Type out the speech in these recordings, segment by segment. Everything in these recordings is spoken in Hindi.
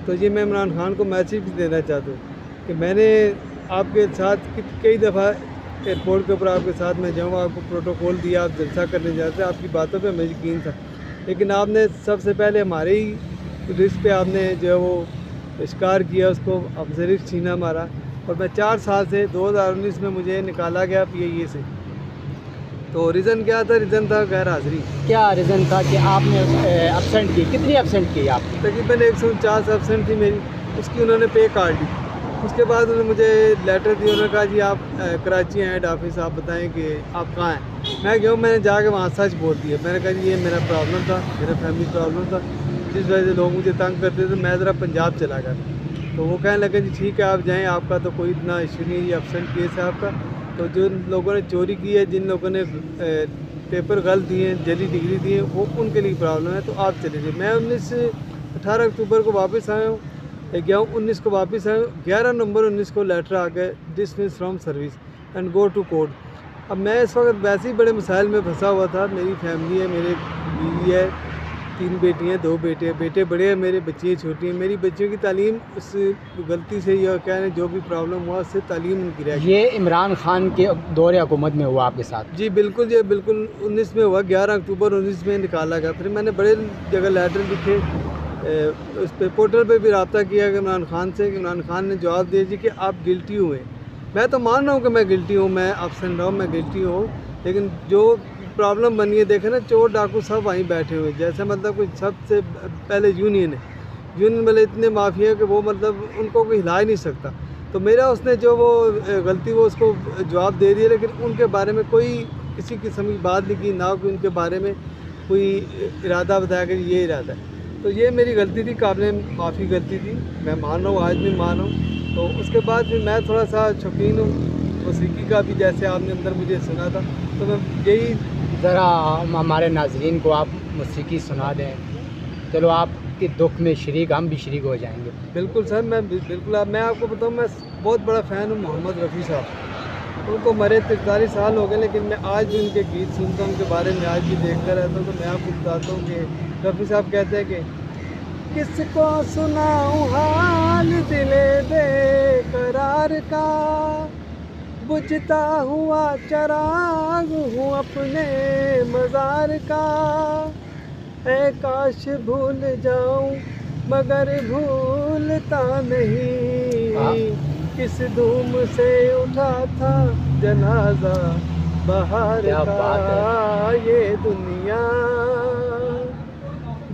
तो ये मैं इमरान खान को मैसेज भी देना चाहता हूँ कि मैंने आपके साथ कई दफ़ा एयरपोर्ट के ऊपर आपके साथ मैं जाऊँ, आपको प्रोटोकॉल दिया, आप जलसा करने जाते, आपकी बातों पे मुझे यकीन था, लेकिन आपने सबसे पहले हमारे ही रिस्क पे आपने जो है वो शिकार किया, उसको हमसे रिस्क छीना मारा। और मैं 4 साल से 2019 में मुझे निकाला गया PIA से। तो रीज़न क्या था? रीज़न था गैर हाज़िरी। क्या रीज़न था कि आपने एब्सेंट की? कितनी एब्सेंट की आपने? तकरीबन 149 एब्सेंट थी मेरी, उसकी उन्होंने पे काट दी। उसके बाद उन्होंने मुझे लेटर दिया, उन्होंने कहा जी आप कराची हैं हेड ऑफिस, आप बताएं कि आप कहाँ हैं। मैं गया हूँ, मैंने जाके वहाँ सच बोल दिया। मैंने कहा जी ये मेरा प्रॉब्लम था, मेरा फैमिली प्रॉब्लम था, जिस वजह से लोग मुझे तंग करते थे, मैं ज़रा पंजाब चला गया। तो वो कहने लगे जी ठीक है आप जाएँ, आपका तो कोई इतना इशू नहीं है, ये एब्सेंट केस है आपका। तो जो लोगों ने चोरी की है, जिन लोगों ने पेपर गलत दिए हैं, जली डिग्री दी है, वो उनके लिए प्रॉब्लम है, तो आप चले जाइए। मैं 18 अक्टूबर को वापस आया हूँ, 11-19 को वापस आया हूँ, 11 नवंबर 19 को लेटर आ गया dismiss from service and go to court. अब मैं इस वक्त वैसे ही बड़े मसाइल में फंसा हुआ था। मेरी फैमिली है, मेरे बीवी है, 3 बेटियाँ 2 बेटे हैं। बेटे बड़े हैं, मेरे बच्चियाँ छोटी हैं। मेरी बच्चियों की तालीम उस गलती से या क्या है जो भी प्रॉब्लम हुआ उससे तालीम उनकी रह गई। ये इमरान खान के दौरे हुकूमत में हुआ आपके साथ? जी बिल्कुल, ये बिल्कुल 19 में हुआ, 11 अक्टूबर 19 में निकाला गया। फिर मैंने बड़े जगह लेटर लिखे, उस पे पोर्टल पे भी रब्ता किया कि इमरान खान से, कि इमरान खान ने जवाब दिया जी कि आप गिल्टी हुए। मैं तो मान रहा हूँ कि मैं गिल्टी हूँ, मैं एब्सेंट रहा हूँ, मैं गिल्टी हूँ, लेकिन जो प्रॉब्लम बनी है देखे ना, चोर डाकू सब वहीं बैठे हुए, जैसे मतलब कोई सबसे पहले यूनियन है, यूनियन वाले इतने माफिया कि वो मतलब उनको कोई हिला ही नहीं सकता। तो मेरा उसने जो वो गलती वो उसको जवाब दे दिया, लेकिन उनके बारे में कोई किसी किस्म की बात नहीं की, ना कोई उनके बारे में कोई इरादा बताया कि ये इरादा है। तो ये मेरी गलती थी, काबिल माफ़ी गलती थी, मैं मान रहा हूँ, आज भी मान रहा हूँ। तो उसके बाद फिर मैं थोड़ा सा शौकीन हूँ मौसीकी का भी, जैसे आपने अंदर मुझे सुना था, तो मैं यही ज़रा हमारे नाज़रीन को आप मौसीकी सुना दें, चलो आपके दुख में शरीक, हम भी शरीक हो जाएंगे। बिल्कुल सर, मैं बिल्कुल मैं आपको बताऊँ, मैं बहुत बड़ा फ़ैन हूँ मोहम्मद रफ़ी साहब। उनको मरे 43 साल हो गए, लेकिन मैं आज भी उनके गीत सुनता हूँ, उनके बारे में आज भी देखता रहता हूँ। तो मैं आपको बताता हूँ कि रफ़ी साहब कहते हैं कि किसको सुनाऊँ हाल दिले बेकरार का, बुझता हुआ चराग हूँ अपने मज़ार का, है काश भूल जाऊँ मगर भूलता नहीं, किस धूम से उठा था जनाजा बहार क्या का। बात है। ये दुनिया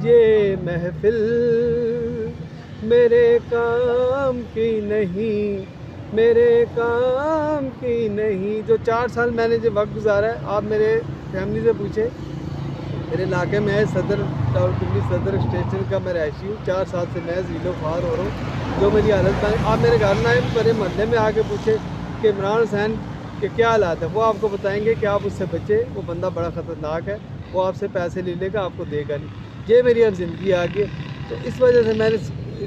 ये महफिल मेरे काम की नहीं, मेरे काम की नहीं। जो 4 साल मैंने जो वक्त गुजारा है, आप मेरे फैमिली से पूछे, मेरे इलाके में है सदर रावलपिंडी सदर स्टेशन का मैं रहायशी हूँ। 4 साल से मैं ज़ीलो ख्वार हो रहा हूँ। जो मेरी हालत है, आप मेरे घर में आए, मेरे मोहल्ले में आके पूछे कि इमरान हुसैन के क्या हालात है, वो आपको बताएंगे कि आप उससे बचे, वो बंदा बड़ा ख़तरनाक है, वो आपसे पैसे ले लेगा, आपको देगा नहीं। ये मेरी अब ज़िंदगी आ गई। तो इस वजह से मैंने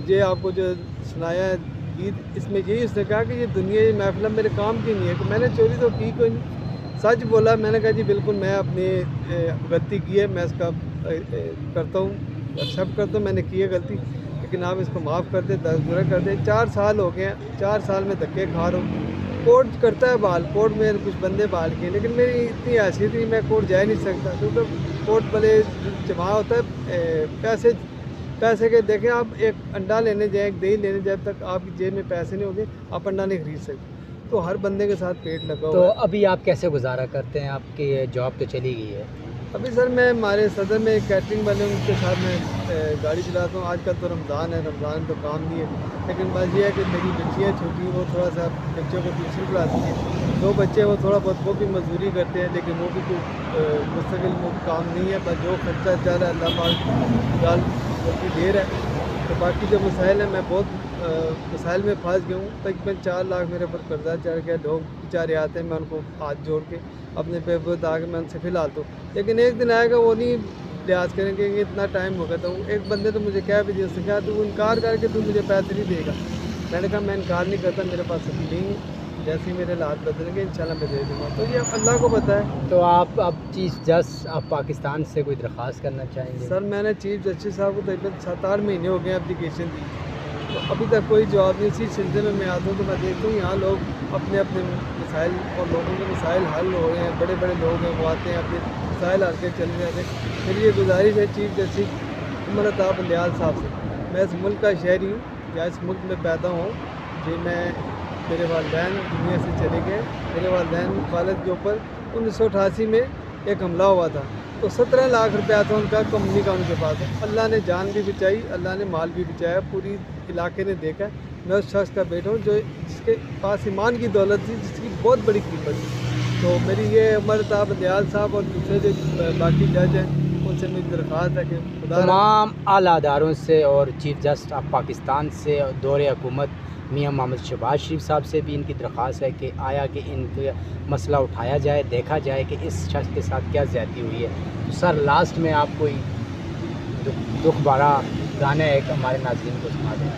ये आपको जो सुनाया है गीत, इसमें यही उसने कहा कि ये दुनिया ये महफिल मेरे काम की नहीं है, कि मैंने चोरी तो की कोई नहीं, सच बोला। मैंने कहा जी बिल्कुल मैं अपनी गलती की है, मैं इसका करता हूँ, एक्सेप्ट करता हूँ, मैंने की है गलती, लेकिन आप इसको माफ़ कर दे, दरगुजर कर दे। 4 साल हो गए हैं, 4 साल में धक्के खा रहा हूँ। कोर्ट करता है बहाल, कोर्ट में कुछ बंदे बहाल किए, लेकिन मेरी इतनी हैसियत नहीं, मैं कोर्ट जा ही नहीं सकता, क्योंकि कोर्ट वाले जमा होता है पैसे के। देखें आप एक अंडा लेने जाए, एक दही लेने जाए, तक आपकी जेब में पैसे नहीं होंगे, आप अंडा नहीं खरीद सकते। तो हर बंदे के साथ पेट लगा तो हुआ है। अभी आप कैसे गुजारा करते हैं? आपकी जॉब तो चली गई है। अभी सर मैं हमारे सदर में कैटरिंग वाले उनके साथ मैं गाड़ी चलाता हूँ। आजकल तो रमज़ान है, रमज़ान तो काम नहीं है, लेकिन बात ये है कि मेरी बच्चियाँ छोटी, वो थोड़ा सा बच्चों को ट्यूशन पढ़ाती हैं। 2 बच्चे वो थोड़ा बहुत वो भी मजदूरी करते हैं, लेकिन वो भी कोई मुस्तकिल काम नहीं है, बस जो खर्चा जा रहा है अल्लाह पाक डाल की देर है। तो बाकी जो मसाइल हैं, मैं बहुत मसाइल में फंस गया हूँ। तकरीबन 4 लाख मेरे ऊपर कर्जा चढ़ गया। लोग बेचारे आते हैं, मैं उनको हाथ जोड़ के अपने पे बता के मैं उनसे फ़िलहाल तो, लेकिन एक दिन आएगा वो नहीं लिहाज करेंगे कि इतना टाइम हो गया। तो एक बंदे तो मुझे कह भी दिया, उसने कहा तू इनकार करके तू मुझे पैसे नहीं देगा। मैंने कहा मैं इनकार नहीं करता, मेरे पास अभी नहीं है, जैसे ही मेरे हालात बदलेंगे इंशाल्लाह मैं दे दूँगा। तो ये अल्लाह को पता है। तो आप अब चीफ जज आप पाकिस्तान से कोई दरख्वास्त करना चाहेंगे? सर मैंने चीफ जस्टिस साहब को तकरीबन 7-8 महीने हो गए एप्लीकेशन दी, तो अभी तक कोई जवाब नहीं। इसी सिलसिले में आता हूँ तो मैं देखता हूँ यहाँ लोग अपने अपने मसाइल और लोगों के मसाइल हल हो रहे हैं। बड़े बड़े लोग हैं, वो आते हैं अपने मसाइल हल के चले जाते हैं। मेरी ये गुजारिश है चीफ जस्टिस उमर अता बंदयाल साहब से, मैं इस मुल्क का शहरी हूँ या इस मुल्क में पैदा हूँ कि मैं मेरे वालिदैन दुनिया से चले गए। मेरे वालिदैन वालिद के ऊपर 1988 में एक हमला हुआ था, तो 17 लाख रुपया था उनका कंपनी का उनके पास। अल्लाह ने जान भी बचाई, अल्लाह ने माल भी बचाया, पूरी इलाके ने देखा। मैं उस शख्स का बेटा हूँ जो जिसके पास ईमान की दौलत थी, जिसकी बहुत बड़ी कीमत थी। तो मेरी ये उमर अता बंदयाल साहब और दूसरे जो बाकी जज हैं उनसे मेरी दरख्वास्त है कि खुदा तमाम आला अदारों से और चीफ जस्टिस ऑफ पाकिस्तान से दौरे हुकूमत मियां मोहम्मद शहबाज शरीफ साहब से भी इनकी दरख्वास्त है कि आया कि इनका मसला उठाया जाए, देखा जाए कि इस शख्स के साथ क्या ज़्यादती हुई है। तो सर लास्ट में आप कोई दुख भरा गाना एक हमारे नाज़रीन को सुना दें।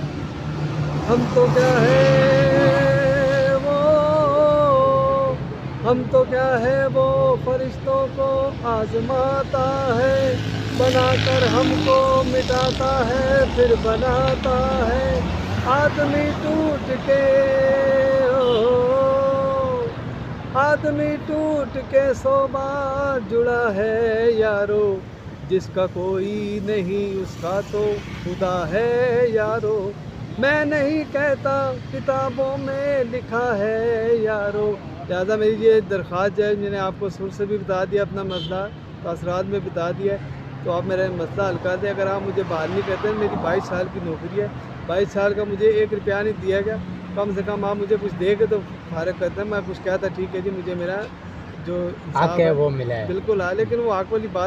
हम तो क्या है वो, हम तो क्या है वो फरिश्तों को आजमाता है, बनाकर हमको मिटाता है फिर बनाता है। आदमी टूट के आदमी टूट के 100 बार जुड़ा है यारो, जिसका कोई नहीं उसका तो खुदा है यारो। मैं नहीं कहता किताबों में लिखा है यारो। लिहाजा मेरी ये दरख्वास्त है, मैंने आपको शुरू से भी बता दिया अपना मसला, तासरात में बता दिया है, तो आप मेरा मसला हल कर दें। अगर आप मुझे बहाल नहीं करते, मेरी 22 साल की नौकरी है, 22 साल का मुझे 1 रुपया नहीं दिया गया। कम से कम आप मुझे कुछ दे के तो फारग करते हैं। मैं कुछ कहता ठीक है जी, मुझे मेरा जो हक है वो मिला है। बिल्कुल हाँ, लेकिन वो हक वाली बात